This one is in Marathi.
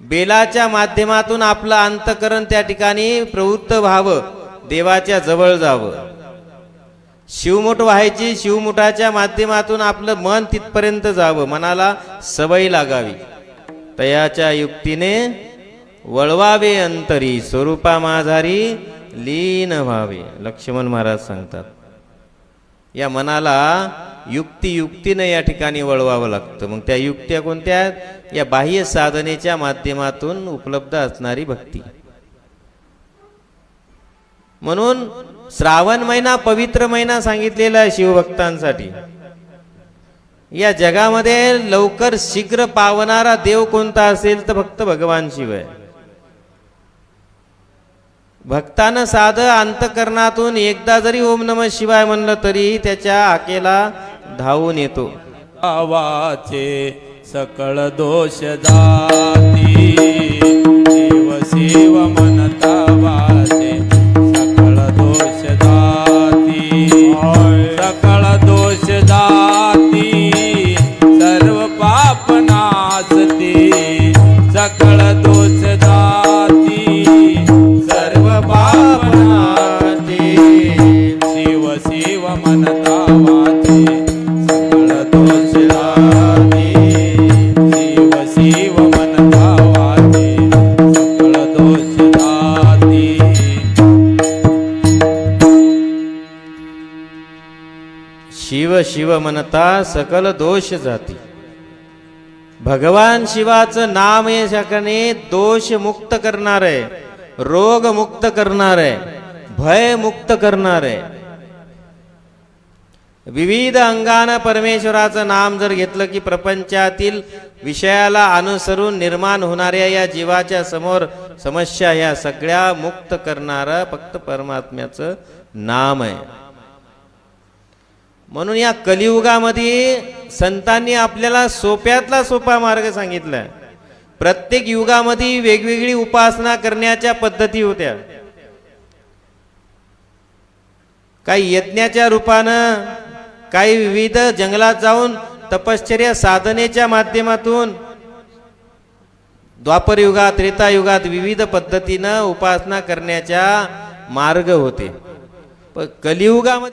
बेलाच्या माध्यमातून आपलं अंतःकरण त्या ठिकाणी प्रवृत्त व्हावं, देवाच्या जवळ जावं. शिवमुठ व्हायची, शिवमुठाच्या माध्यमातून आपलं मन तिथपर्यंत जावं, मनाला सवय लागावी. तयाच्या युक्तीने वळवावे अंतरी, स्वरूपा माझारी लीन व्हावे. लक्ष्मण महाराज सांगतात या मनाला युक्तीने या ठिकाणी वळवावं लागतं. मग त्या युक्त्या कोणत्या आहेत? या बाह्य साधनेच्या माध्यमातून उपलब्ध असणारी भक्ती. म्हणून श्रावण महिना पवित्र महिना सांगितलेला आहे शिवभक्तांसाठी. या जगामध्ये लवकर शीघ्र पावणारा देव कोणता असेल तर फक्त भगवान शिव आहे. भक्तानं साधं अंतःकरणातून एकदा जरी ओम नमः शिवाय म्हणलं तरी त्याच्या हाकेला धावून येतो. वाचे सकळ दोष जाती, शिव शिव म्हणता वाचे सकळ दोष जाती. सकळ दोष जाती सर्व पाप नाचती, सकळ दोष जाती सर्व पाप नाचती. शिव शिव म्हणता वाचे सकळ दोष जाती, शिव शिव म्हणता वाचे सकळ दोष जाती. शिव शिव म्हणता सकल दोष जाती. भगवान शिवाचं नाम हे शकणे दोष मुक्त करणार आहे, रोग मुक्त करणार आहे, भय मुक्त करणार आहे. विविध अंगानं परमेश्वराचं नाम जर घेतलं की प्रपंचातील विषयाला अनुसरून निर्माण होणाऱ्या या जीवाच्या समोर समस्या ह्या सगळ्या मुक्त करणारं फक्त परमात्म्याचं नाम आहे. म्हणून या कलियुगामध्ये संतांनी आपल्याला सोप्यातला सोपा मार्ग सांगितलाय. प्रत्येक युगामध्ये वेगवेगळी उपासना करण्याच्या पद्धती होत्या. काही यज्ञाच्या रूपानं, काही विविध जंगलात जाऊन तपश्चर्या साधनेच्या माध्यमातून, द्वापर युगात त्रेतायुगात विविध पद्धतीनं उपासना करण्याच्या मार्ग होते. पण कलियुगामध्ये